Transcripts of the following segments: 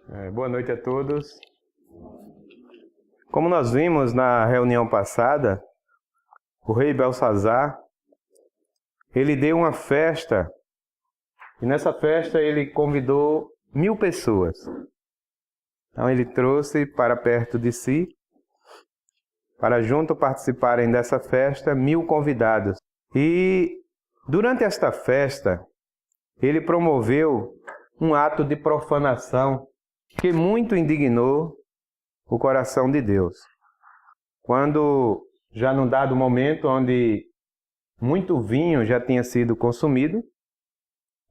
Boa noite a todos. Como nós vimos na reunião passada, o rei Belsazar, ele deu uma festa, e nessa festa ele convidou 1000 pessoas. Então ele trouxe para perto de si, para junto participarem dessa festa, 1000 convidados. E durante esta festa, ele promoveu um ato de profanação que muito indignou o coração de Deus. Quando, já num dado momento onde muito vinho já tinha sido consumido,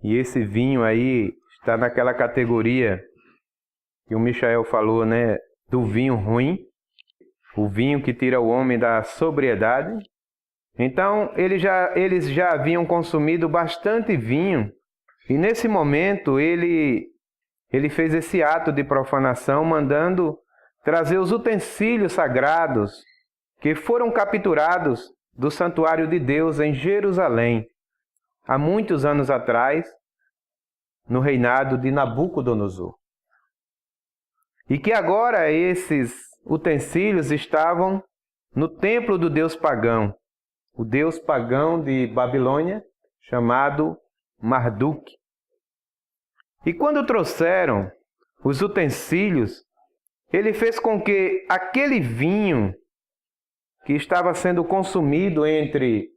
e esse vinho aí está naquela categoria que o Michael falou, né, do vinho ruim, o vinho que tira o homem da sobriedade. Então, eles já haviam consumido bastante vinho, e nesse momento ele fez esse ato de profanação, mandando trazer os utensílios sagrados que foram capturados do santuário de Deus em Jerusalém, há muitos anos atrás, no reinado de Nabucodonosor. E que agora esses utensílios estavam no templo do deus pagão, o deus pagão de Babilônia, chamado Marduk. E quando trouxeram os utensílios, ele fez com que aquele vinho que estava sendo consumido entre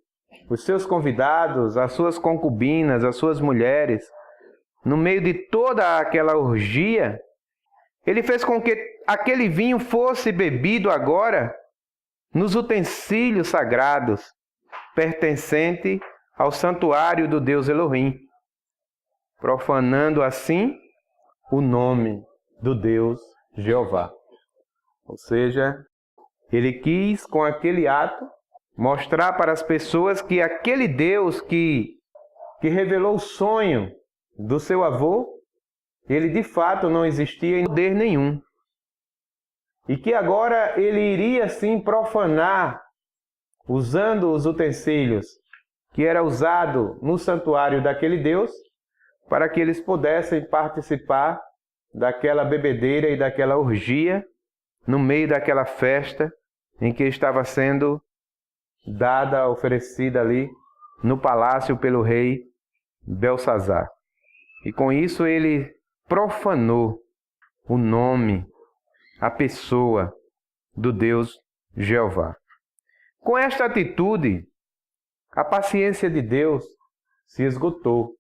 os seus convidados, as suas concubinas, as suas mulheres, no meio de toda aquela orgia, ele fez com que aquele vinho fosse bebido agora nos utensílios sagrados, pertencente ao santuário do Deus Elohim, profanando assim o nome do Deus Jeová. Ou seja, ele quis, com aquele ato, mostrar para as pessoas que aquele Deus que revelou o sonho do seu avô, ele de fato não existia em poder nenhum. E que agora ele iria sim profanar, usando os utensílios que era usado no santuário daquele Deus, para que eles pudessem participar daquela bebedeira e daquela orgia, no meio daquela festa em que estava sendo dada, oferecida ali no palácio pelo rei Belsazar. E com isso ele profanou o nome, a pessoa do Deus Jeová. Com esta atitude, a paciência de Deus se esgotou.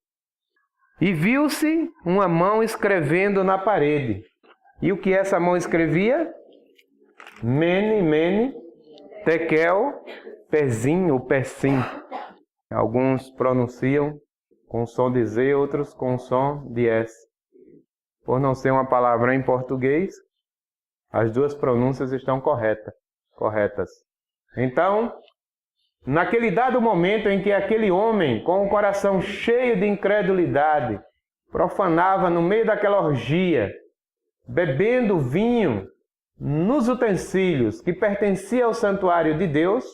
E viu-se uma mão escrevendo na parede. E o que essa mão escrevia? Mene, mene, tekel, pesim ou persim. Alguns pronunciam com som de Z, outros com som de S. Por não ser uma palavra em português, as duas pronúncias estão corretas. Então, naquele dado momento em que aquele homem, com o coração cheio de incredulidade, profanava no meio daquela orgia, bebendo vinho nos utensílios que pertenciam ao santuário de Deus,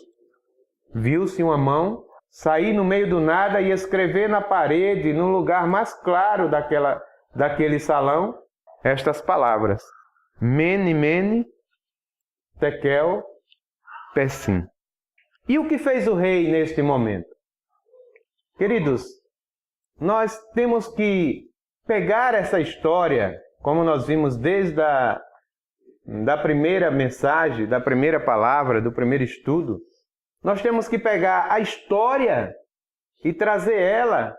viu-se uma mão sair no meio do nada e escrever na parede, no lugar mais claro daquele salão, estas palavras: Mene, mene, tekel, persim. E o que fez o rei neste momento? Queridos, nós temos que pegar essa história, como nós vimos desde da primeira mensagem, da primeira palavra, do primeiro estudo. Nós temos que pegar a história e trazer ela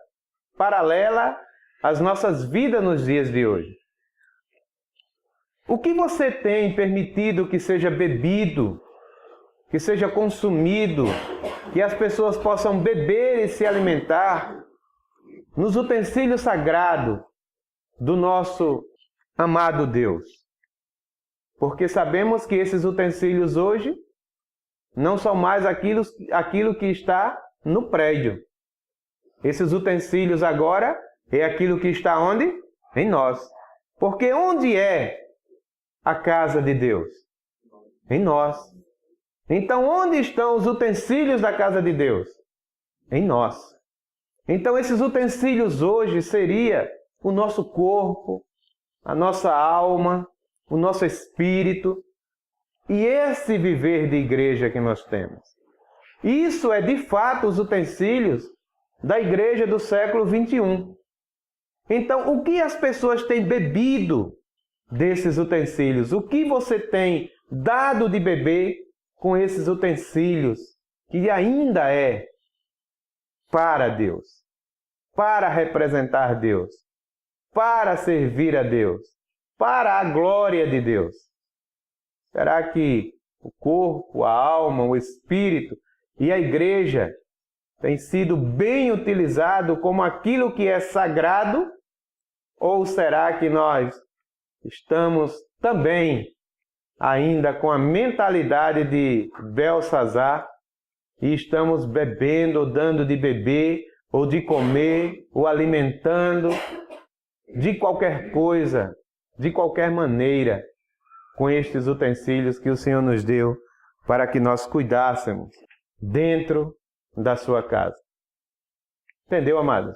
paralela às nossas vidas nos dias de hoje. O que você tem permitido que seja bebido, que seja consumido, que as pessoas possam beber e se alimentar nos utensílios sagrados do nosso amado Deus? Porque sabemos que esses utensílios hoje não são mais aquilo que está no prédio. Esses utensílios agora é aquilo que está onde? Em nós. Porque onde é a casa de Deus? Em nós. Então, onde estão os utensílios da casa de Deus? Em nós. Então, esses utensílios hoje seria o nosso corpo, a nossa alma, o nosso espírito e esse viver de igreja que nós temos. Isso é de fato os utensílios da igreja do século 21. Então, o que as pessoas têm bebido desses utensílios? O que você tem dado de beber com esses utensílios que ainda é para Deus, para representar Deus, para servir a Deus, para a glória de Deus? Será que o corpo, a alma, o espírito e a igreja têm sido bem utilizado como aquilo que é sagrado? Ou será que nós estamos também ainda com a mentalidade de Belsazar e estamos bebendo, ou dando de beber, ou de comer, ou alimentando de qualquer coisa, de qualquer maneira, com estes utensílios que o Senhor nos deu para que nós cuidássemos dentro da sua casa? Entendeu, amados?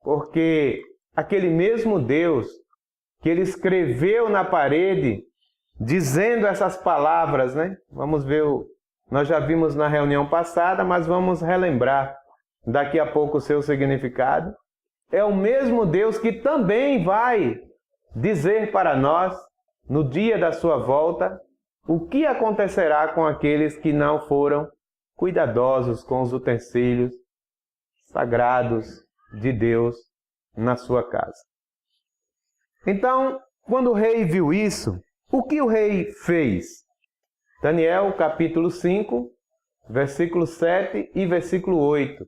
Porque aquele mesmo Deus que ele escreveu na parede, dizendo essas palavras, né? Vamos ver, nós já vimos na reunião passada, mas vamos relembrar daqui a pouco o seu significado. É o mesmo Deus que também vai dizer para nós, no dia da sua volta, o que acontecerá com aqueles que não foram cuidadosos com os utensílios sagrados de Deus na sua casa. Então, quando o rei viu isso, o que o rei fez? Daniel, capítulo 5, versículo 7 e versículo 8.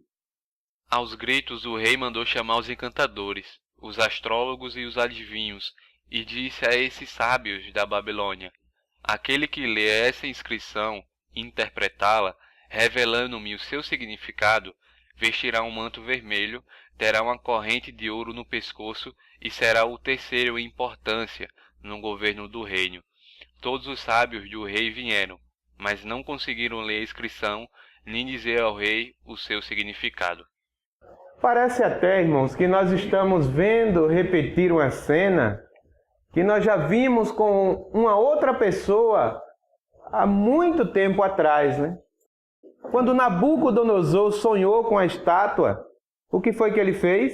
Aos gritos o rei mandou chamar os encantadores, os astrólogos e os adivinhos, e disse a esses sábios da Babilônia: aquele que lê essa inscrição e interpretá-la, revelando-me o seu significado, vestirá um manto vermelho, terá uma corrente de ouro no pescoço e será o terceiro em importância no governo do reino. Todos os sábios do rei vieram, mas não conseguiram ler a inscrição nem dizer ao rei o seu significado. Parece até, irmãos, que nós estamos vendo repetir uma cena que nós já vimos com uma outra pessoa há muito tempo atrás, né? Quando Nabucodonosor sonhou com a estátua, o que foi que ele fez?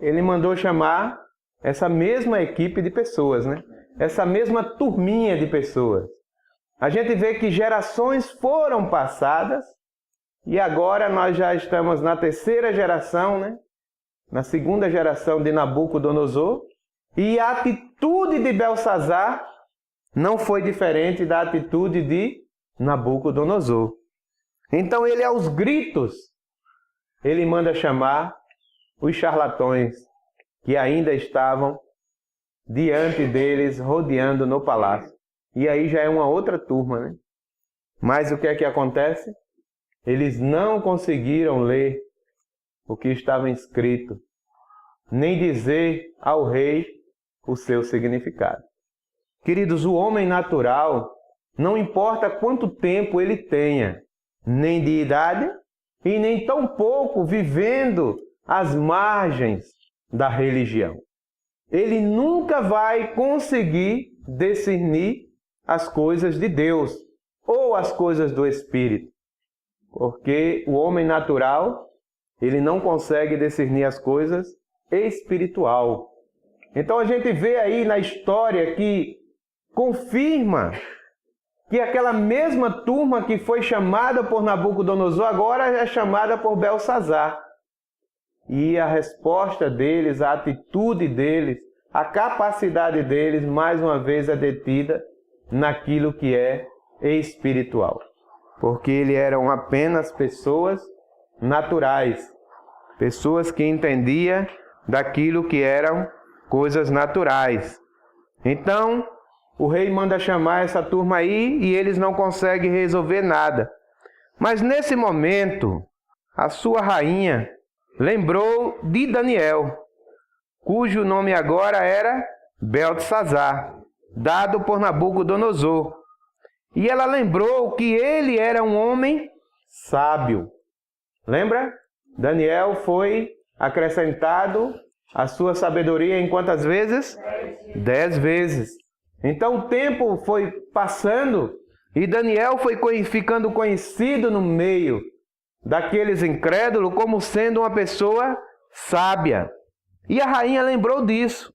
Ele mandou chamar essa mesma equipe de pessoas, né? Essa mesma turminha de pessoas. A gente vê que gerações foram passadas e agora nós já estamos na terceira geração, né? Na segunda geração de Nabucodonosor. E a atitude de Belsazar não foi diferente da atitude de Nabucodonosor. Então ele, aos gritos, ele manda chamar os charlatões que ainda estavam diante deles, rodeando no palácio. E aí já é uma outra turma, né? Mas o que é que acontece? Eles não conseguiram ler o que estava escrito, nem dizer ao rei o seu significado. Queridos, o homem natural, não importa quanto tempo ele tenha, nem de idade, e nem tão pouco vivendo às margens da religião, ele nunca vai conseguir discernir as coisas de Deus ou as coisas do Espírito. Porque o homem natural, ele não consegue discernir as coisas espiritual. Então a gente vê aí na história que confirma que aquela mesma turma que foi chamada por Nabucodonosor agora é chamada por Belsazar. E a resposta deles, a atitude deles, a capacidade deles, mais uma vez é detida naquilo que é espiritual. Porque eles eram apenas pessoas naturais, pessoas que entendiam daquilo que eram coisas naturais. Então, o rei manda chamar essa turma aí e eles não conseguem resolver nada. Mas nesse momento, a sua rainha lembrou de Daniel, cujo nome agora era Beltesazar, dado por Nabucodonosor. E ela lembrou que ele era um homem sábio. Lembra? Daniel foi acrescentado a sua sabedoria em quantas vezes? 10 vezes. Então o tempo foi passando e Daniel foi ficando conhecido no meio daqueles incrédulos como sendo uma pessoa sábia. E a rainha lembrou disso,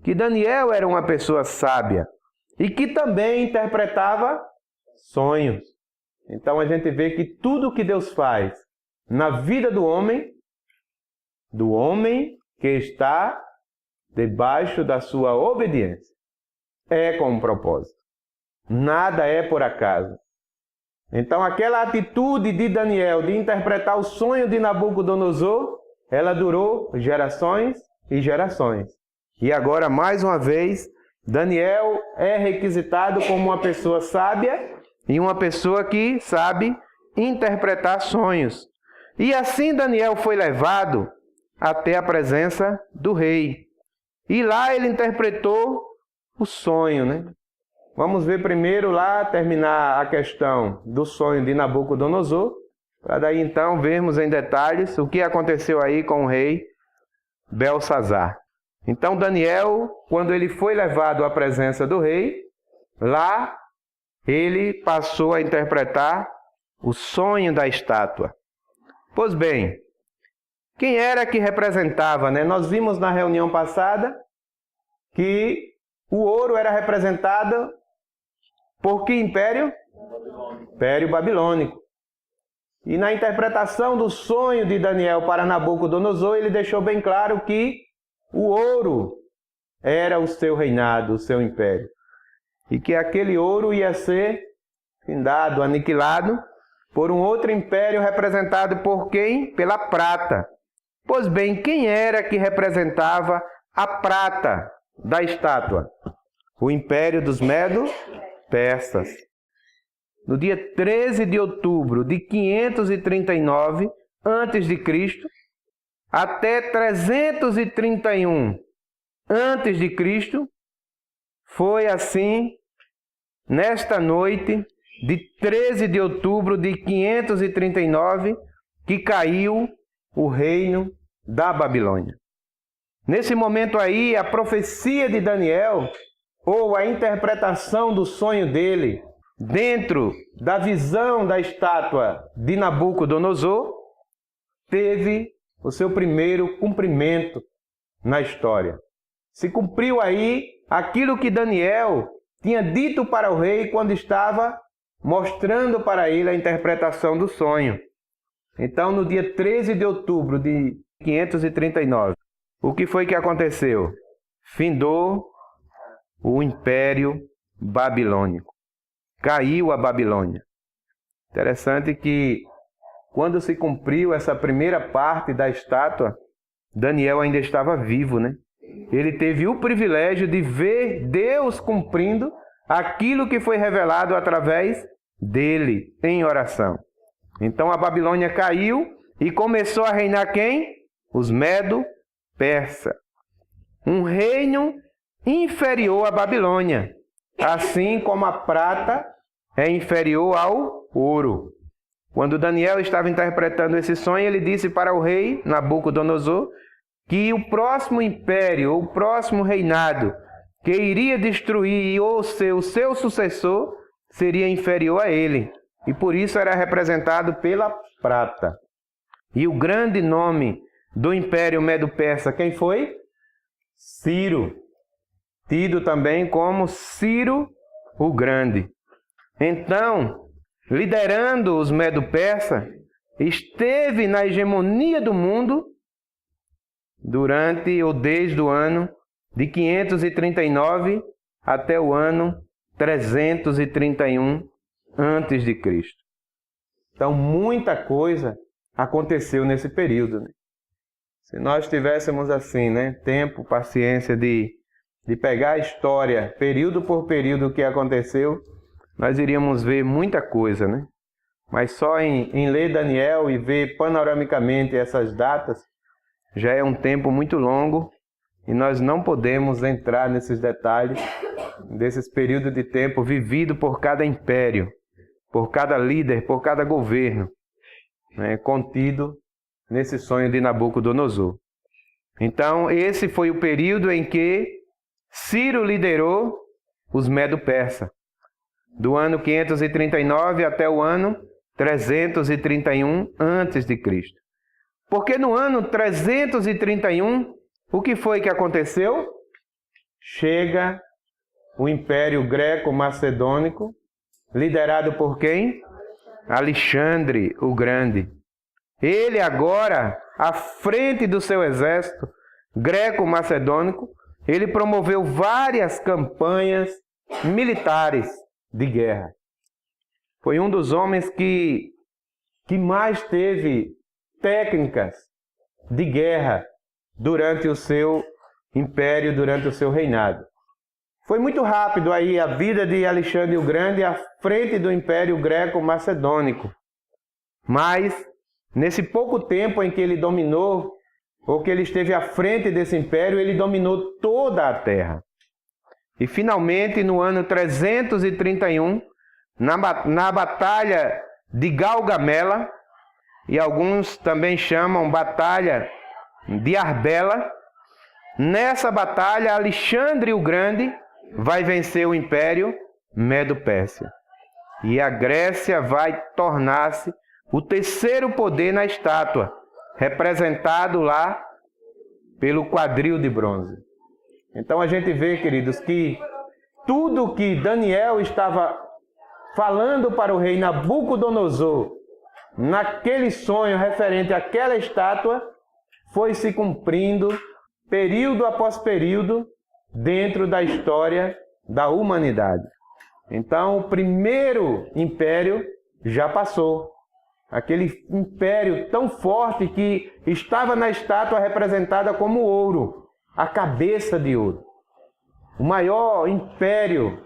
que Daniel era uma pessoa sábia e que também interpretava sonhos. Então a gente vê que tudo que Deus faz na vida do homem que está debaixo da sua obediência, é com um propósito. Nada é por acaso. Então aquela atitude de Daniel de interpretar o sonho de Nabucodonosor, ela durou gerações e gerações. E agora, mais uma vez, Daniel é requisitado como uma pessoa sábia e uma pessoa que sabe interpretar sonhos. E assim Daniel foi levado até a presença do rei. E lá ele interpretou o sonho, né? Vamos ver primeiro lá, terminar a questão do sonho de Nabucodonosor, para daí então vermos em detalhes o que aconteceu aí com o rei Belsazar. Então Daniel, quando ele foi levado à presença do rei, lá ele passou a interpretar o sonho da estátua. Pois bem, quem era que representava, né? Nós vimos na reunião passada que o ouro era representado por que império? Império Babilônico. E na interpretação do sonho de Daniel para Nabucodonosor, ele deixou bem claro que o ouro era o seu reinado, o seu império. E que aquele ouro ia ser findado, aniquilado, por um outro império representado por quem? Pela prata. Pois bem, quem era que representava a prata da estátua? O império dos Medo-Persas. No dia 13 de outubro de 539 a.C., até 331 a.C., foi assim, nesta noite de 13 de outubro de 539, que caiu o reino da Babilônia. Nesse momento aí, a profecia de Daniel, ou a interpretação do sonho dele, dentro da visão da estátua de Nabucodonosor, teve o seu primeiro cumprimento na história. Se cumpriu aí aquilo que Daniel tinha dito para o rei quando estava mostrando para ele a interpretação do sonho. Então, no dia 13 de outubro de 539, o que foi que aconteceu? Findou o Império Babilônico. Caiu a Babilônia. Interessante que, quando se cumpriu essa primeira parte da estátua, Daniel ainda estava vivo, né? Ele teve o privilégio de ver Deus cumprindo aquilo que foi revelado através dele, em oração. Então a Babilônia caiu e começou a reinar quem? Os Medo-Persas. Um reino inferior à Babilônia, assim como a prata é inferior ao ouro. Quando Daniel estava interpretando esse sonho, ele disse para o rei Nabucodonosor que o próximo império, o próximo reinado que iria destruir o seu sucessor seria inferior a ele. E por isso era representado pela prata. E o grande nome do Império Medo-Persa, quem foi? Ciro. Tido também como Ciro o Grande. Então, liderando os Medo-Persas, esteve na hegemonia do mundo durante ou desde o ano de 539 até o ano 331 a.C. Então, muita coisa aconteceu nesse período, né? Se nós tivéssemos assim, né, tempo, paciência de pegar a história, período por período, o que aconteceu, nós iríamos ver muita coisa, né? Mas só em ler Daniel e ver panoramicamente essas datas, já é um tempo muito longo e nós não podemos entrar nesses detalhes desses períodos de tempo vivido por cada império, por cada líder, por cada governo, né, contido nesse sonho de Nabucodonosor. Então, esse foi o período em que Ciro liderou os Medo-Persa, do ano 539 até o ano 331 a.C. Porque no ano 331, o que foi que aconteceu? Chega o Império Greco-Macedônico, liderado por quem? Alexandre o Grande. Ele agora, à frente do seu exército greco-macedônico, ele promoveu várias campanhas militares de guerra. Foi um dos homens que mais teve técnicas de guerra durante o seu império, durante o seu reinado. Foi muito rápido aí a vida de Alexandre o Grande à frente do Império Greco-Macedônico. Mas, nesse pouco tempo em que ele dominou, ou que ele esteve à frente desse império, ele dominou toda a terra. E finalmente, no ano 331, na Batalha de Gaugamela, e alguns também chamam Batalha de Arbela, nessa batalha, Alexandre o Grande vai vencer o Império Medo-Pérsia. E a Grécia vai tornar-se o terceiro poder na estátua, representado lá pelo quadril de bronze. Então a gente vê, queridos, que tudo que Daniel estava falando para o rei Nabucodonosor, naquele sonho referente àquela estátua, foi se cumprindo período após período dentro da história da humanidade. Então o primeiro império já passou. Aquele império tão forte que estava na estátua representada como ouro, a cabeça de ouro. O maior império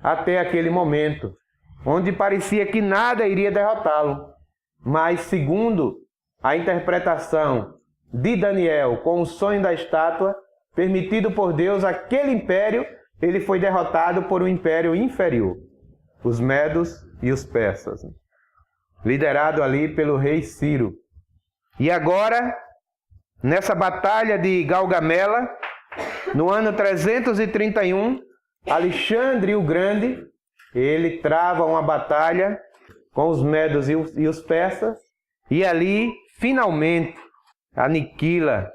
até aquele momento, onde parecia que nada iria derrotá-lo. Mas, segundo a interpretação de Daniel com o sonho da estátua, permitido por Deus, aquele império, ele foi derrotado por um império inferior, os Medos e os Persas, liderado ali pelo rei Ciro. E agora, nessa batalha de Gaugamela, no ano 331, Alexandre o Grande, ele trava uma batalha com os Medos e os Persas, e ali, finalmente, aniquila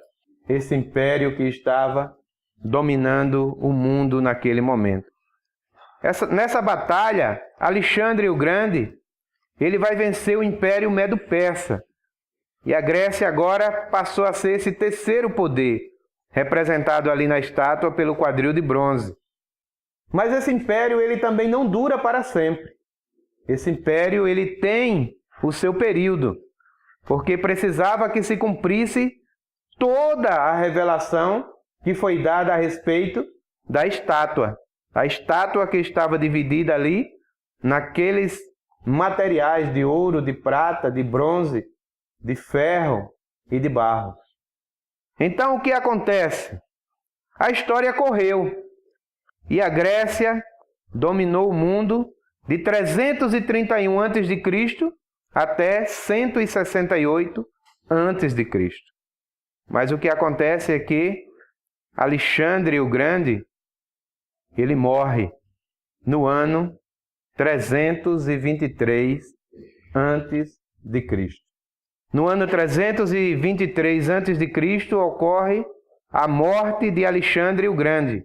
esse império que estava dominando o mundo naquele momento. Nessa batalha, Alexandre o Grande, ele vai vencer o Império Medo-Persa. E a Grécia agora passou a ser esse terceiro poder, representado ali na estátua pelo quadril de bronze. Mas esse império ele também não dura para sempre. Esse império ele tem o seu período, porque precisava que se cumprisse toda a revelação que foi dada a respeito da estátua. A estátua que estava dividida ali naqueles materiais de ouro, de prata, de bronze, de ferro e de barro. Então o que acontece? A história correu e a Grécia dominou o mundo de 331 a.C. até 168 a.C. Mas o que acontece é que Alexandre o Grande, ele morre no ano 323 a.C. No ano 323 a.C. ocorre a morte de Alexandre o Grande.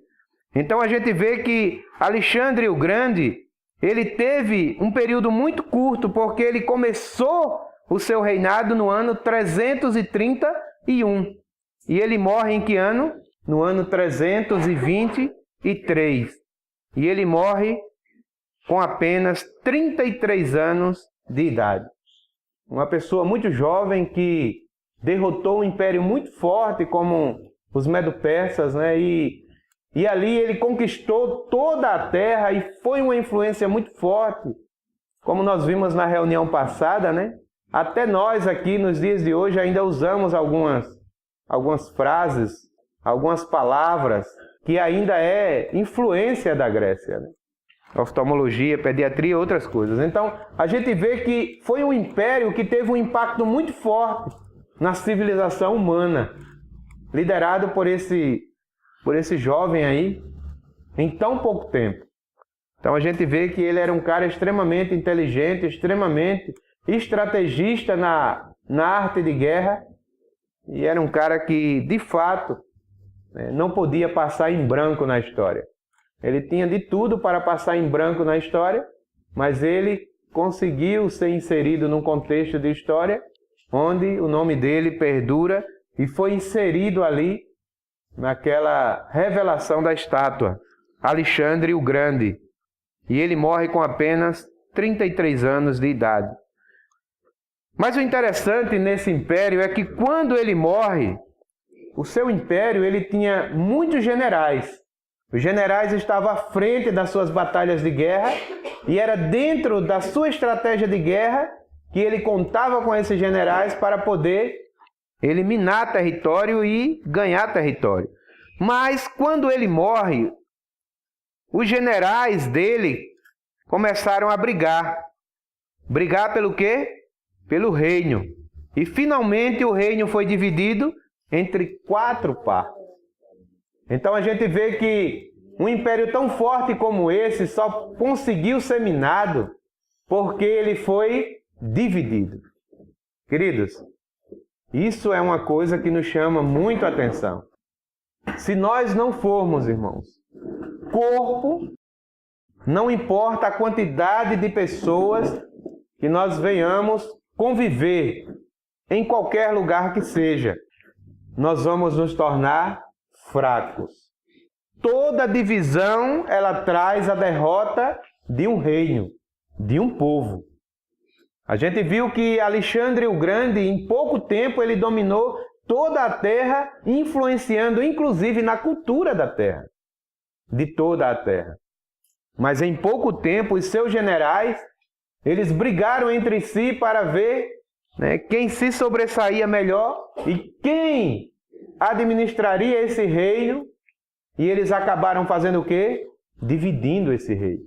Então a gente vê que Alexandre o Grande, ele teve um período muito curto, porque ele começou o seu reinado no ano 331. E ele morre em que ano? No ano 323. E ele morre com apenas 33 anos de idade. Uma pessoa muito jovem que derrotou um império muito forte como os Medo-Persas, né? E ali ele conquistou toda a terra e foi uma influência muito forte. Como nós vimos na reunião passada, né? Até nós aqui nos dias de hoje ainda usamos algumas frases, algumas palavras que ainda é influência da Grécia, né? Oftalmologia, pediatria e outras coisas. Então, a gente vê que foi um império que teve um impacto muito forte na civilização humana, liderado por esse por esse jovem aí em tão pouco tempo. Então a gente vê que ele era um cara extremamente inteligente, extremamente estrategista na arte de guerra, e era um cara que, de fato, não podia passar em branco na história. Ele tinha de tudo para passar em branco na história, mas ele conseguiu ser inserido num contexto de história onde o nome dele perdura e foi inserido ali naquela revelação da estátua, Alexandre o Grande. E ele morre com apenas 33 anos de idade. Mas o interessante nesse império é que quando ele morre, o seu império ele tinha muitos generais. Os generais estavam à frente das suas batalhas de guerra e era dentro da sua estratégia de guerra que ele contava com esses generais para poder eliminar território e ganhar território. Mas quando ele morre, os generais dele começaram a brigar. Brigar pelo quê? Pelo reino. E finalmente o reino foi dividido entre 4 partes. Então a gente vê que um império tão forte como esse só conseguiu ser minado porque ele foi dividido. Queridos, isso é uma coisa que nos chama muito a atenção. Se nós não formos, irmãos, corpo, não importa a quantidade de pessoas que nós venhamos conviver em qualquer lugar que seja, nós vamos nos tornar fracos. Toda divisão, ela traz a derrota de um reino, de um povo. A gente viu que Alexandre o Grande, em pouco tempo, ele dominou toda a terra, influenciando inclusive na cultura da terra, de toda a terra. Mas em pouco tempo, os seus generais, eles brigaram entre si para ver quem se sobressaía melhor e quem administraria esse reino, e eles acabaram fazendo o quê? Dividindo esse reino.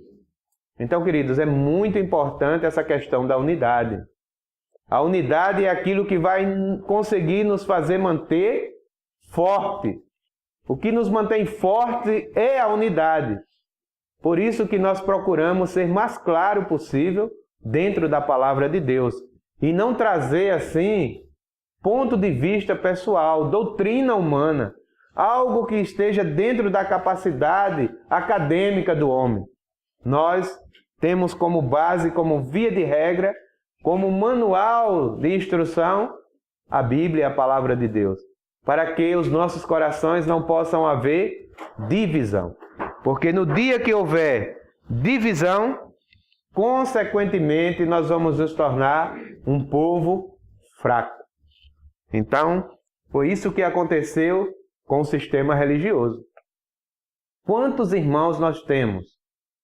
Então, queridos, é muito importante essa questão da unidade. A unidade é aquilo que vai conseguir nos fazer manter forte. O que nos mantém forte é a unidade. Por isso que nós procuramos ser mais claro possível dentro da palavra de Deus. E não trazer, assim, ponto de vista pessoal, doutrina humana, algo que esteja dentro da capacidade acadêmica do homem. Nós temos como base, como via de regra, como manual de instrução, a Bíblia, a palavra de Deus, para que os nossos corações não possam haver divisão. Porque no dia que houver divisão, consequentemente, nós vamos nos tornar um povo fraco. Então, foi isso que aconteceu com o sistema religioso. Quantos irmãos nós temos?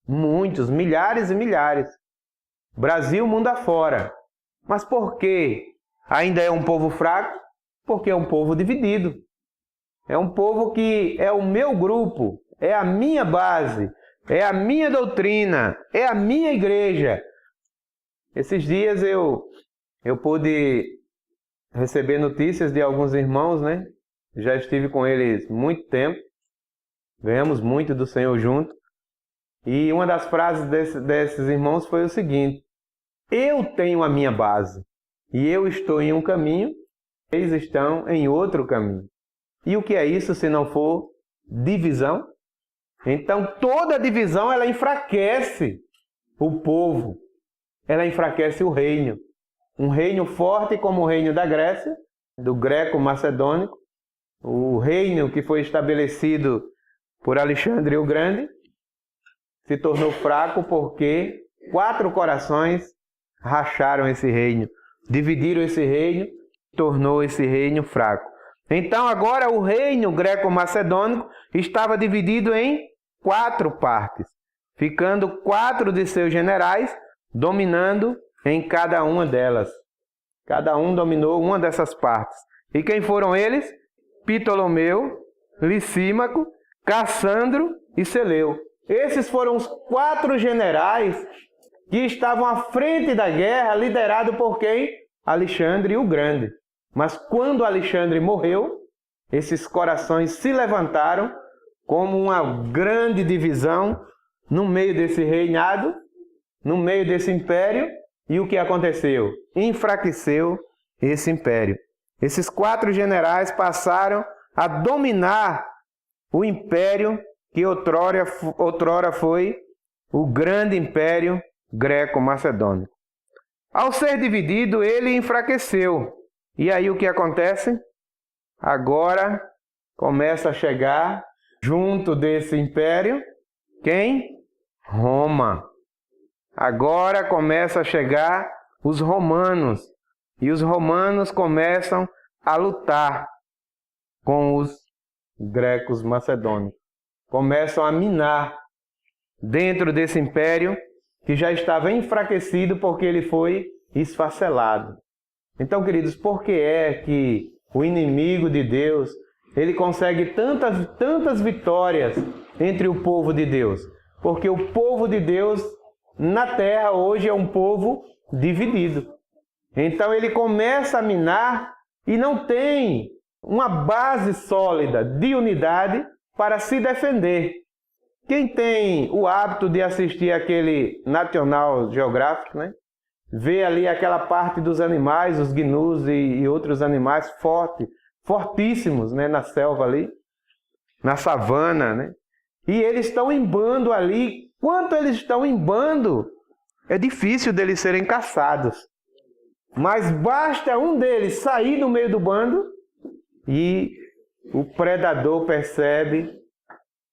Muitos, milhares e milhares. Brasil, mundo afora. Mas por que ainda é um povo fraco? Porque é um povo dividido. É um povo que é o meu grupo, é a minha base, é a minha doutrina, é a minha igreja. Esses dias eu pude receber notícias de alguns irmãos, né? Já estive com eles muito tempo. Ganhamos muito do Senhor junto. E uma das frases desses irmãos foi o seguinte: eu tenho a minha base e eu estou em um caminho, eles estão em outro caminho. E o que é isso se não for divisão? Então toda divisão ela enfraquece o povo, ela enfraquece o reino. Um reino forte como o reino da Grécia, do greco-macedônico, o reino que foi estabelecido por Alexandre o Grande, se tornou fraco porque 4 corações racharam esse reino, dividiram esse reino, tornou esse reino fraco. Então agora o reino greco-macedônico estava dividido em 4 partes, ficando 4 de seus generais dominando em cada uma delas. Cada um dominou uma dessas partes. E quem foram eles? Ptolomeu, Licímaco, Cassandro e Seleu. Esses foram os 4 generais que estavam à frente da guerra, liderado por quem? Alexandre o Grande. Mas quando Alexandre morreu, esses corações se levantaram como uma grande divisão no meio desse reinado, no meio desse império. E o que aconteceu? Enfraqueceu esse império. Esses 4 generais passaram a dominar o império que outrora foi o grande império greco-macedônico. Ao ser dividido, ele enfraqueceu. E aí o que acontece? Agora começa a chegar junto desse império, quem? Roma. Agora começa a chegar os romanos. E os romanos começam a lutar com os grecos macedônicos. Começam a minar dentro desse império que já estava enfraquecido porque ele foi esfacelado. Então, queridos, por que é que o inimigo de Deus, ele consegue tantas vitórias entre o povo de Deus? Porque o povo de Deus na terra hoje é um povo dividido. Então ele começa a minar e não tem uma base sólida de unidade para se defender. Quem tem o hábito de assistir aquele National Geographic, né? Vê ali aquela parte dos animais, os gnus e outros animais fortíssimos, né? Na selva ali, na savana, né? E eles estão em bando ali. Quanto eles estão em bando, é difícil deles serem caçados. Mas basta um deles sair do meio do bando e o predador percebe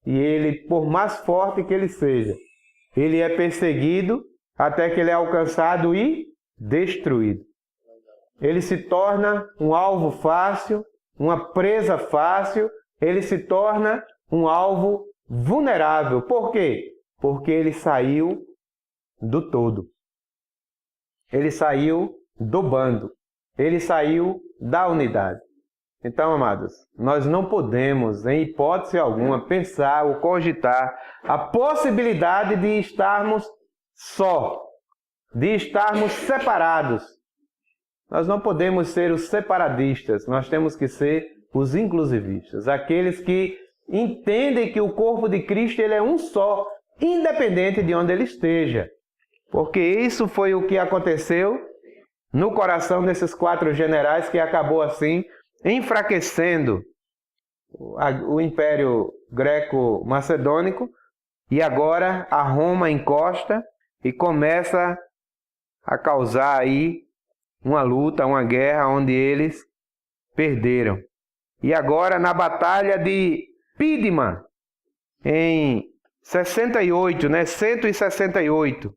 e ele, por mais forte que ele seja, ele é perseguido até que ele é alcançado e destruído. Ele se torna um alvo fácil, uma presa fácil, ele se torna um alvo vulnerável. Por quê? Porque ele saiu do todo. Ele saiu do bando. Ele saiu da unidade. Então, amados, nós não podemos, em hipótese alguma, pensar ou cogitar a possibilidade de estarmos só, de estarmos separados. Nós não podemos ser os separadistas, nós temos que ser os inclusivistas, aqueles que entendem que o corpo de Cristo ele é um só, independente de onde ele esteja. Porque isso foi o que aconteceu no coração desses 4 generais, que acabou assim enfraquecendo o Império Greco-Macedônico, e agora a Roma encosta e começa a causar aí uma luta, uma guerra onde eles perderam. E agora na Batalha de Pídima, em 68, 168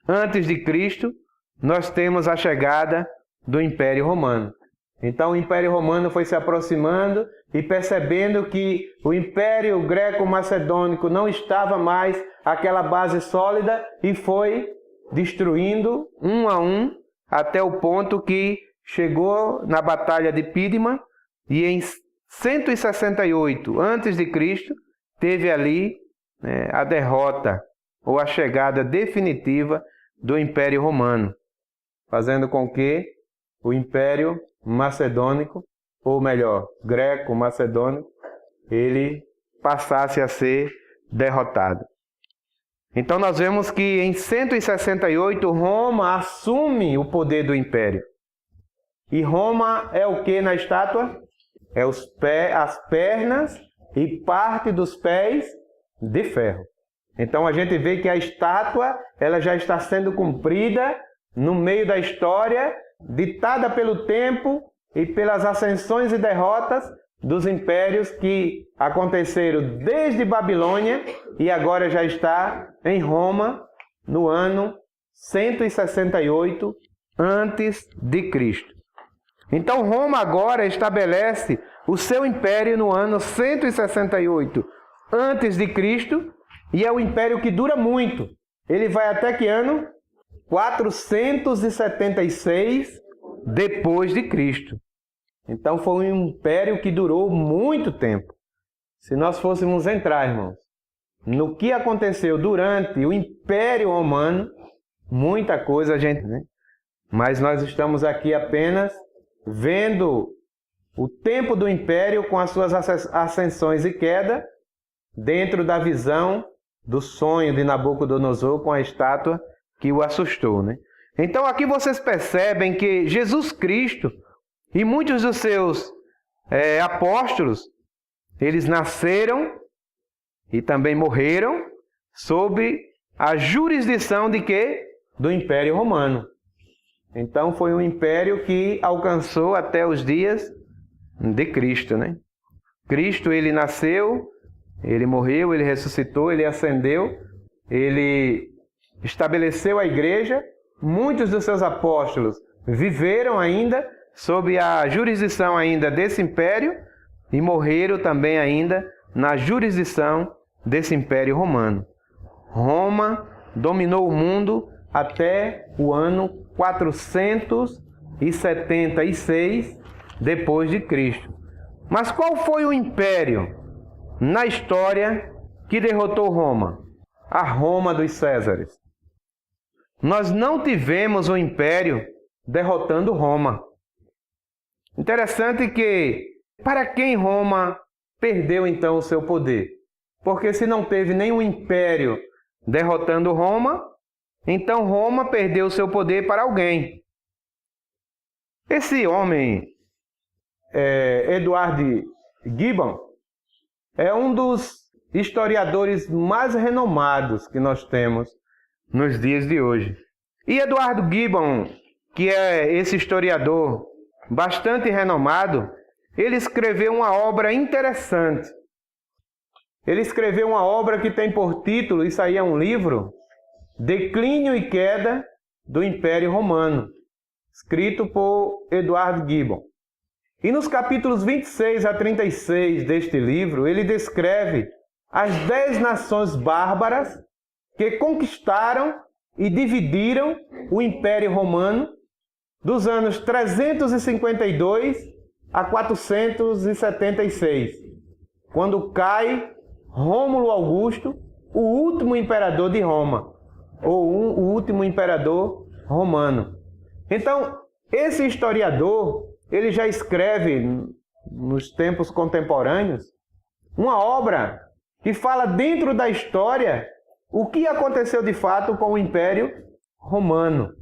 antes de Cristo, nós temos a chegada do Império Romano. Então o Império Romano foi se aproximando e percebendo que o Império Greco-Macedônico não estava mais aquela base sólida e foi destruindo um a um até o ponto que chegou na Batalha de Pídima e em 168 a.C. teve ali a derrota ou a chegada definitiva do Império Romano, fazendo com que o Império Macedônico, ou melhor, Greco-Macedônico, ele passasse a ser derrotado. Então nós vemos que em 168 Roma assume o poder do Império. E Roma é o que na estátua? É as pernas e parte dos pés de ferro. Então a gente vê que a estátua ela já está sendo cumprida no meio da história, ditada pelo tempo e pelas ascensões e derrotas dos impérios que aconteceram desde Babilônia e agora já está em Roma no ano 168 antes de Cristo. Então Roma agora estabelece o seu império no ano 168 antes de Cristo e é um império que dura muito. Ele vai até que ano? 476 depois de Cristo. Então foi um império que durou muito tempo. Se nós fôssemos entrar, irmãos, no que aconteceu durante o Império Romano, muita coisa a gente, né? Mas nós estamos aqui apenas vendo o tempo do Império com as suas ascensões e queda dentro da visão do sonho de Nabucodonosor com a estátua que o assustou, né? Então aqui vocês percebem que Jesus Cristo e muitos dos seus apóstolos, eles nasceram e também morreram sob a jurisdição de quê? Do Império Romano. Então foi um império que alcançou até os dias de Cristo, né? Cristo, ele nasceu, ele morreu, ele ressuscitou, ele ascendeu, ele estabeleceu a igreja. Muitos dos seus apóstolos viveram ainda sob a jurisdição ainda desse império e morreram também ainda na jurisdição desse Império Romano. Roma dominou o mundo até o ano 476 depois de Cristo. Mas qual foi o império na história que derrotou Roma? A Roma dos Césares. Nós não tivemos um império derrotando Roma. Interessante que, para quem Roma perdeu então o seu poder? Porque se não teve nenhum império derrotando Roma, então Roma perdeu o seu poder para alguém. Esse homem, Edward Gibbon, é um dos historiadores mais renomados que nós temos nos dias de hoje. E Edward Gibbon, que é esse historiador bastante renomado, ele escreveu uma obra interessante. Ele escreveu uma obra que tem por título, isso aí é um livro, Declínio e Queda do Império Romano, escrito por Edward Gibbon. E nos capítulos 26 a 36 deste livro, ele descreve as 10 nações bárbaras que conquistaram e dividiram o Império Romano dos anos 352 a 476, quando cai Rômulo Augusto, o último imperador de Roma, ou o último imperador romano. Então, esse historiador, ele já escreve, nos tempos contemporâneos, uma obra que fala dentro da história o que aconteceu de fato com o Império Romano.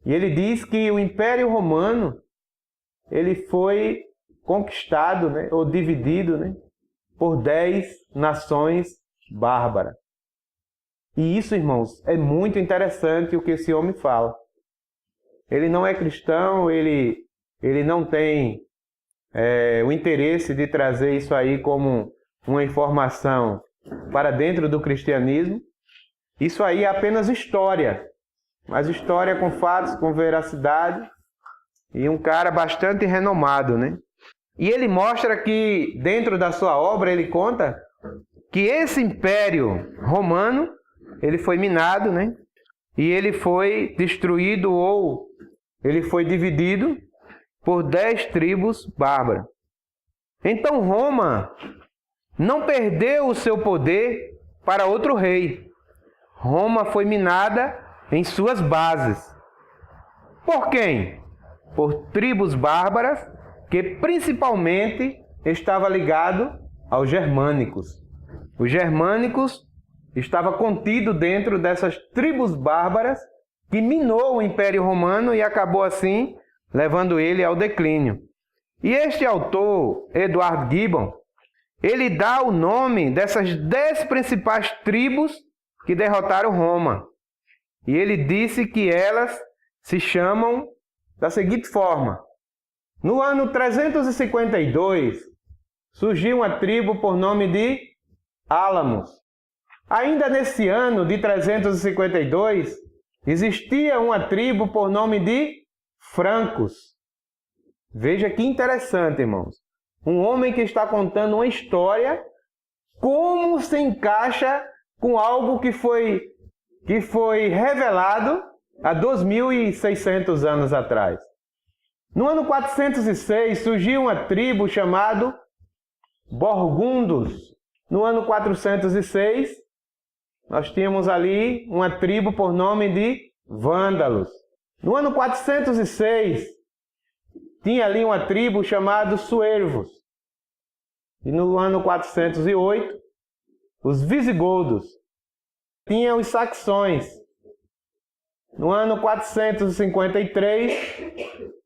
E ele diz que o Império Romano, ele foi conquistado, né, ou dividido, né, por 10 nações bárbaras. E isso, irmãos, é muito interessante o que esse homem fala. Ele não é cristão, ele não tem o interesse de trazer isso aí como uma informação para dentro do cristianismo. Isso aí é apenas história, mas história com fatos, com veracidade, e um cara bastante renomado, né? E ele mostra que, dentro da sua obra, ele conta que esse Império Romano, ele foi minado, né? E ele foi destruído, ou ele foi dividido por 10 tribos bárbaras. Então Roma não perdeu o seu poder para outro rei. Roma foi minada em suas bases. Por quem? Por tribos bárbaras, que principalmente estava ligado aos germânicos. Os germânicos estava contido dentro dessas tribos bárbaras que minou o Império Romano e acabou assim levando ele ao declínio. E este autor, Edward Gibbon, ele dá o nome dessas 10 principais tribos que derrotaram Roma. E ele disse que elas se chamam da seguinte forma: no ano 352, surgiu uma tribo por nome de Álamos. Ainda nesse ano de 352, existia uma tribo por nome de Francos. Veja que interessante, irmãos. Um homem que está contando uma história, como se encaixa com algo que foi revelado há 2.600 anos atrás. No ano 406, surgiu uma tribo chamada Burgundos. No ano 406, nós tínhamos ali uma tribo por nome de Vândalos. No ano 406, tinha ali uma tribo chamada Suevos. E no ano 408, os visigodos. Tinha os saxões. No ano 453,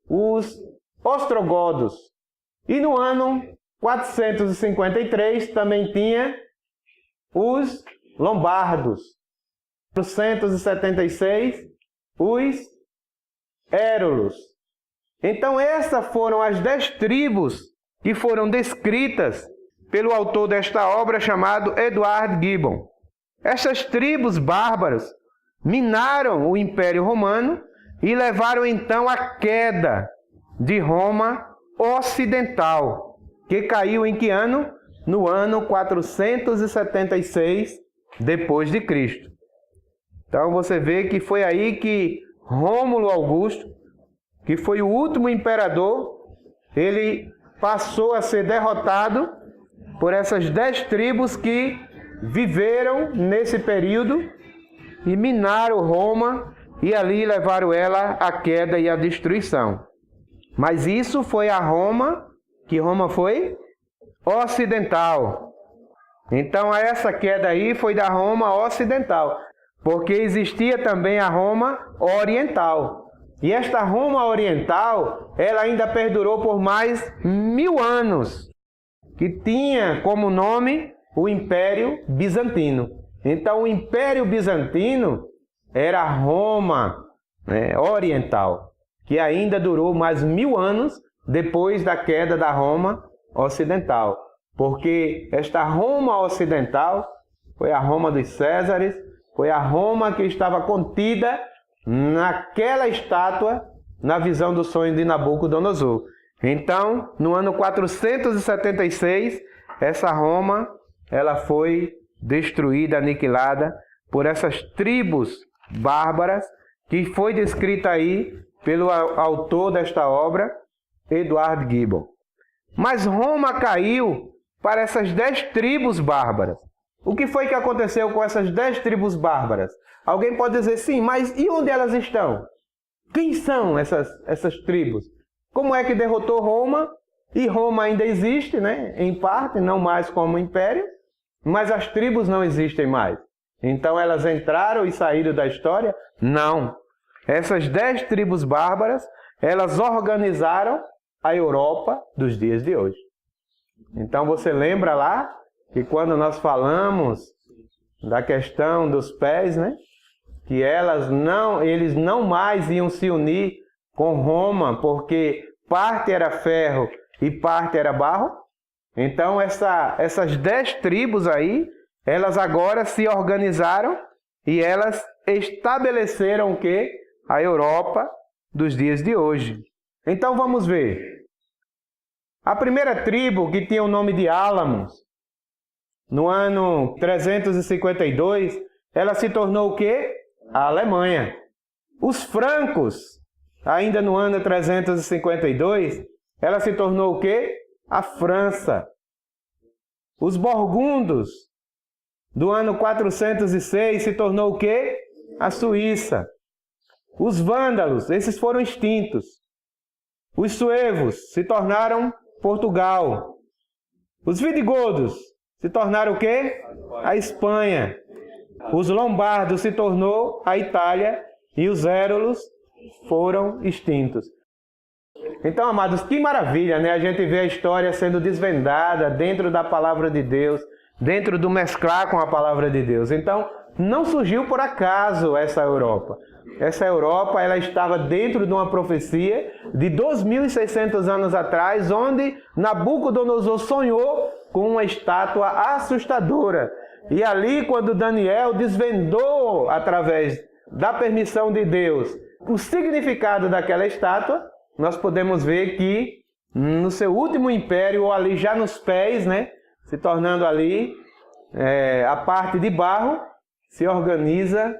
os ostrogodos. E no ano 453 também tinha os lombardos. 476, os érulos. Então essas foram as 10 tribos que foram descritas pelo autor desta obra chamado Edward Gibbon. Essas tribos bárbaras minaram o Império Romano e levaram então à queda de Roma Ocidental, que caiu em que ano? No ano 476 depois de Cristo. Então você vê que foi aí que Rômulo Augusto, que foi o último imperador, ele passou a ser derrotado por essas 10 tribos que viveram nesse período e minaram Roma e ali levaram ela à queda e à destruição. Mas isso foi a Roma, que Roma foi ocidental. Então essa queda aí foi da Roma ocidental, porque existia também a Roma oriental. E esta Roma oriental, ela ainda perdurou por mais 1000 anos, que tinha como nome o Império Bizantino. Então o Império Bizantino era a Roma oriental, que ainda durou mais 1000 anos depois da queda da Roma ocidental. Porque esta Roma ocidental foi a Roma dos Césares, foi a Roma que estava contida naquela estátua, na visão do sonho de Nabucodonosor. Então, no ano 476, essa Roma, ela foi destruída, aniquilada por essas tribos bárbaras, que foi descrita aí pelo autor desta obra, Edward Gibbon. Mas Roma caiu para essas 10 tribos bárbaras. O que foi que aconteceu com essas 10 tribos bárbaras? Alguém pode dizer, sim, mas e onde elas estão? Quem são essas tribos? Como é que derrotou Roma? E Roma ainda existe, né? Em parte, não mais como império, mas as tribos não existem mais. Então elas entraram e saíram da história? Não. Essas 10 tribos bárbaras, elas organizaram a Europa dos dias de hoje. Então você lembra lá que quando nós falamos da questão dos pés, né? Que eles não mais iam se unir com Roma, porque parte era ferro e parte era barro. Então essas 10 tribos aí, elas agora se organizaram e elas estabeleceram o quê? A Europa dos dias de hoje. Então vamos ver. A primeira tribo, que tinha o nome de Álamos, no ano 352, ela se tornou o quê? A Alemanha. Os francos, ainda no ano 352, ela se tornou o quê? A França. Os burgundos, do ano 406, se tornou o quê? A Suíça. Os vândalos, esses foram extintos. Os suevos se tornaram Portugal. Os visigodos se tornaram o quê? A Espanha. Os lombardos se tornou a Itália e os érulos foram extintos. Então, amados, que maravilha, né? A gente vê a história sendo desvendada dentro da palavra de Deus, dentro do mesclar com a palavra de Deus. Então, não surgiu por acaso essa Europa. Essa Europa, ela estava dentro de uma profecia de 2.600 anos atrás, onde Nabucodonosor sonhou com uma estátua assustadora. E ali, quando Daniel desvendou, através da permissão de Deus, o significado daquela estátua, nós podemos ver que no seu último império, ou ali já nos pés, né, se tornando ali a parte de barro, se organiza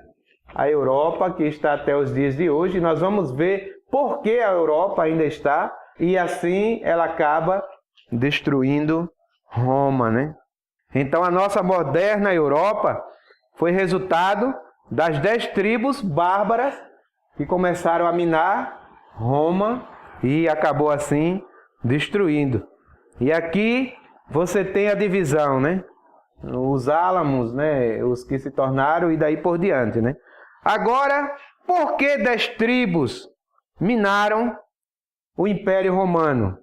a Europa, que está até os dias de hoje. Nós vamos ver por que a Europa ainda está, e assim ela acaba destruindo Roma, né? Então a nossa moderna Europa foi resultado das 10 tribos bárbaras que começaram a minar Roma e acabou assim destruindo. E aqui você tem a divisão, né? os álamos, né, os que se tornaram e daí por diante, né? Agora, por que 10 tribos minaram o Império Romano?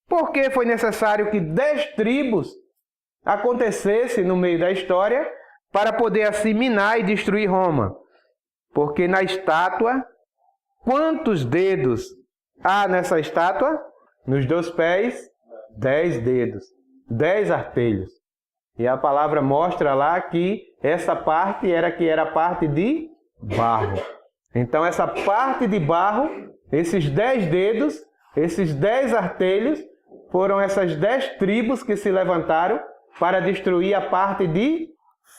Por que foi necessário que 10 tribos acontecesse no meio da história para poder assim minar e destruir Roma? Porque na estátua, quantos dedos há nessa estátua? Nos 2 pés, 10 dedos, 10 artelhos. E a palavra mostra lá que essa parte era parte de barro. Então essa parte de barro, esses 10 dedos, esses 10 artelhos, foram essas 10 tribos que se levantaram para destruir a parte de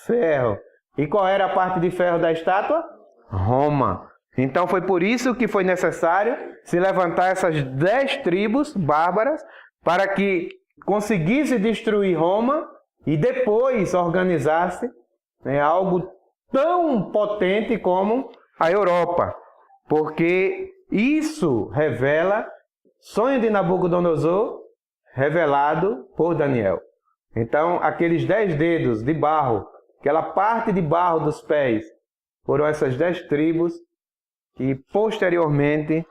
ferro. E qual era a parte de ferro da estátua? Roma. Então foi por isso que foi necessário se levantar essas 10 tribos bárbaras para que conseguisse destruir Roma e depois organizasse, né, algo tão potente como a Europa. Porque isso revela sonho de Nabucodonosor revelado por Daniel. Então, aqueles 10 dedos de barro, aquela parte de barro dos pés, foram essas 10 tribos que posteriormente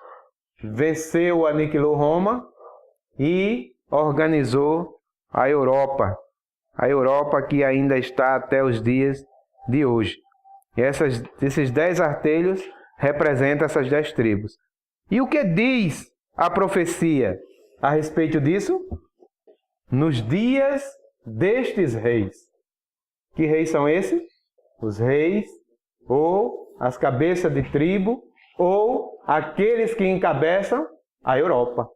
venceu, aniquilou Roma e organizou a Europa. A Europa que ainda está até os dias de hoje. E esses 10 artelhos representam essas 10 tribos. E o que diz a profecia a respeito disso? Nos dias destes reis. Que reis são esses? Os reis, ou as cabeças de tribo, ou aqueles que encabeçam a Europa.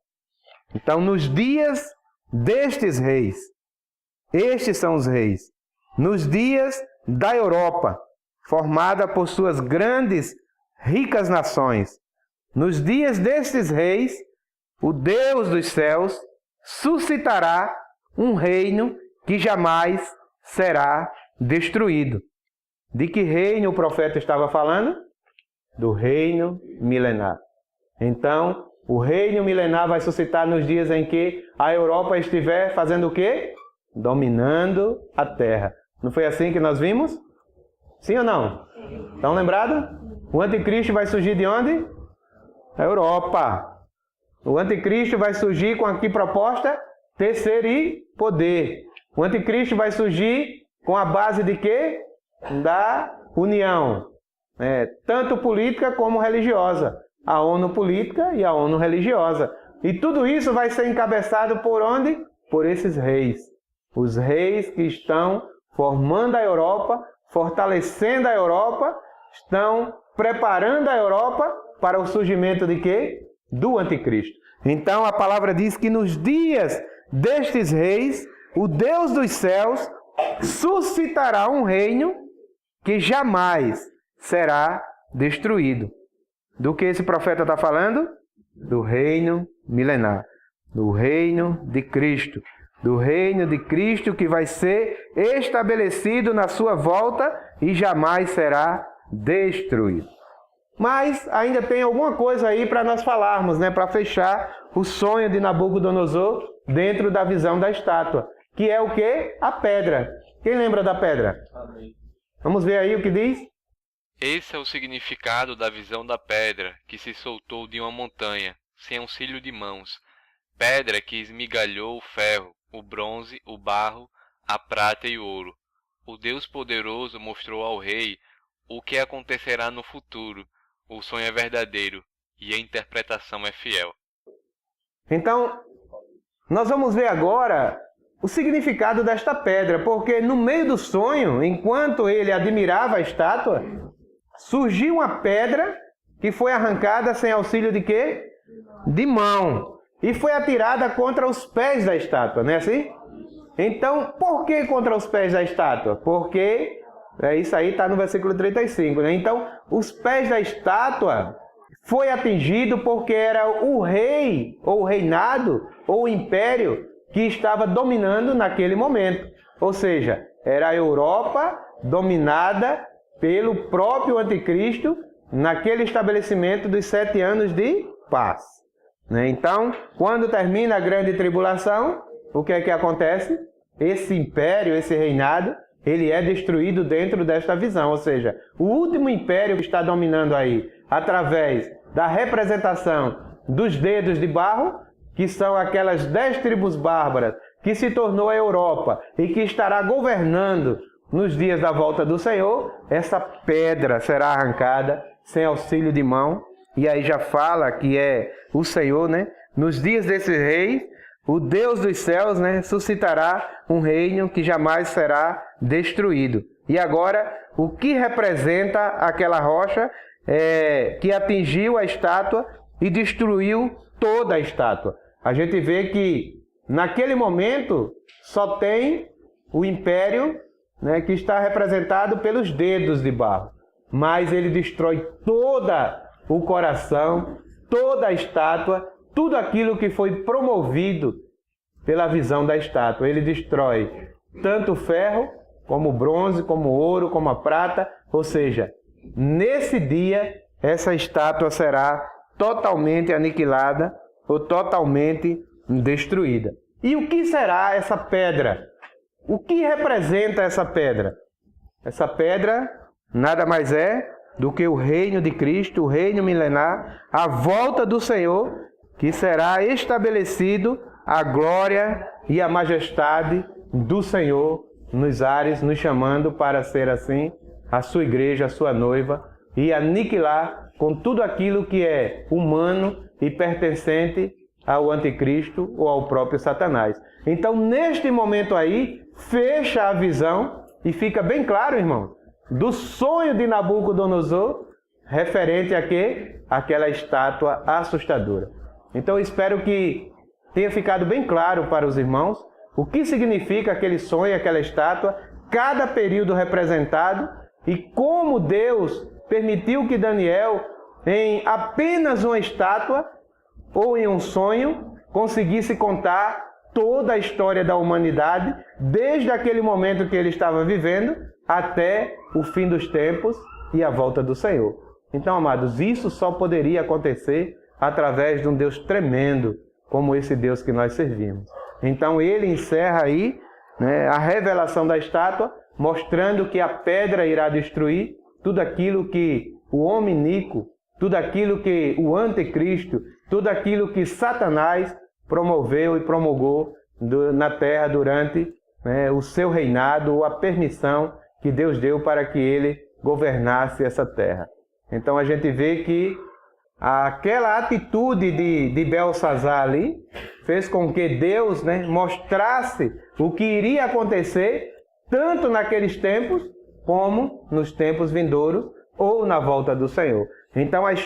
Então, nos dias destes reis, estes são os reis. Nos dias da Europa, formada por suas grandes, ricas nações. Nos dias destes reis, o Deus dos céus suscitará um reino que jamais será destruído. De que reino o profeta estava falando? Do reino milenar. Então, o reino milenar vai suscitar nos dias em que a Europa estiver fazendo o quê? Dominando a terra. Não foi assim que nós vimos? Sim ou não? Estão lembrados? O anticristo vai surgir de onde? Da Europa. O anticristo vai surgir com a que proposta? Terceiro e poder. O anticristo vai surgir com a base de quê? Da união. Tanto política como religiosa. A ONU política e a ONU religiosa. E tudo isso vai ser encabeçado por onde? Por esses reis. Os reis que estão formando a Europa, fortalecendo a Europa, estão preparando a Europa para o surgimento de quê? Do anticristo. Então a palavra diz que nos dias destes reis, o Deus dos céus suscitará um reino que jamais será destruído. Do que esse profeta está falando? Do reino milenar, do reino de Cristo. Do reino de Cristo que vai ser estabelecido na sua volta e jamais será destruído. Mas ainda tem alguma coisa aí para nós falarmos, né? Para fechar o sonho de Nabucodonosor dentro da visão da estátua. Que é o quê? A pedra. Quem lembra da pedra? Amém. Vamos ver aí o que diz? Esse é o significado da visão da pedra que se soltou de uma montanha, sem auxílio de mãos. Pedra que esmigalhou o ferro, o bronze, o barro, a prata e o ouro. O Deus poderoso mostrou ao rei o que acontecerá no futuro. O sonho é verdadeiro e a interpretação é fiel. Então, nós vamos ver agora o significado desta pedra, porque no meio do sonho, enquanto ele admirava a estátua, surgiu uma pedra que foi arrancada sem auxílio de quê? De mão. E foi atirada contra os pés da estátua, não é assim? Então, por que contra os pés da estátua? Porque, isso aí está no versículo 35, né? Então, os pés da estátua foi atingido porque era o rei, ou o reinado, ou o império que estava dominando naquele momento. Ou seja, era a Europa dominada pelo próprio anticristo naquele estabelecimento dos 7 anos de paz. Então, quando termina a grande tribulação, o que é que acontece? esse império, esse reinado, ele é destruído dentro desta visão. Ou seja, o último império que está dominando aí, através da representação dos dedos de barro, que são aquelas 10 tribos bárbaras, que se tornou a Europa e que estará governando nos dias da volta do Senhor, essa pedra será arrancada sem auxílio de mão. E aí já fala que é o Senhor, né? Nos dias desse rei, o Deus dos céus, né, suscitará um reino que jamais será destruído. E agora, o que representa aquela rocha que atingiu a estátua e destruiu toda a estátua? A gente vê que, naquele momento, só tem o império, né, que está representado pelos dedos de barro. Mas ele destrói todo o coração, toda a estátua, tudo aquilo que foi promovido pela visão da estátua. Ele destrói tanto o ferro, como o bronze, como o ouro, como a prata. Ou seja, nesse dia, essa estátua será totalmente aniquilada ou totalmente destruída. E o que será essa pedra? O que representa essa pedra? Essa pedra nada mais é do que o reino de Cristo, o reino milenar, a volta do Senhor, que será estabelecido a glória e a majestade do Senhor nos ares, nos chamando para ser assim a sua igreja, a sua noiva, e aniquilar com tudo aquilo que é humano e pertencente ao anticristo ou ao próprio Satanás. Então, neste momento aí, fecha a visão e fica bem claro, irmão, do sonho de Nabucodonosor, referente a quê? Aquela estátua assustadora. Então, eu espero que tenha ficado bem claro para os irmãos o que significa aquele sonho, aquela estátua, cada período representado e como Deus permitiu que Daniel, em apenas uma estátua ou em um sonho, conseguisse contar toda a história da humanidade, desde aquele momento que ele estava vivendo até o fim dos tempos e a volta do Senhor. Então, amados, isso só poderia acontecer através de um Deus tremendo, como esse Deus que nós servimos. Então, ele encerra aí, né, a revelação da estátua, mostrando que a pedra irá destruir tudo aquilo que o homem iníquo, tudo aquilo que o anticristo, tudo aquilo que Satanás promoveu e promulgou na terra durante, né, o seu reinado, ou a permissão que Deus deu para que ele governasse essa terra. Então a gente vê que aquela atitude de Belsazar ali fez com que Deus, né, mostrasse o que iria acontecer tanto naqueles tempos como nos tempos vindouros ou na volta do Senhor. Então as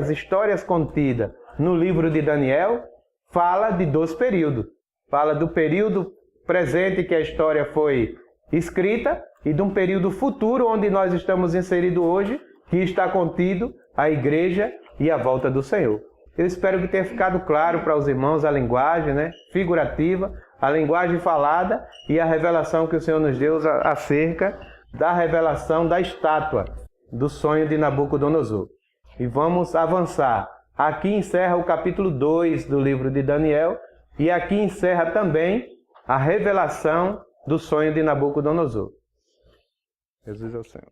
histórias contidas no livro de Daniel fala de 2 períodos. Fala do período presente que a história foi escrita e de um período futuro onde nós estamos inseridos hoje, que está contido a igreja e a volta do Senhor. Eu espero que tenha ficado claro para os irmãos a linguagem, né, figurativa, a linguagem falada e a revelação que o Senhor nos deu acerca da revelação da estátua do sonho de Nabucodonosor. E vamos avançar. Aqui encerra o capítulo 2 do livro de Daniel e aqui encerra também a revelação do sonho de Nabucodonosor. Jesus é o Senhor.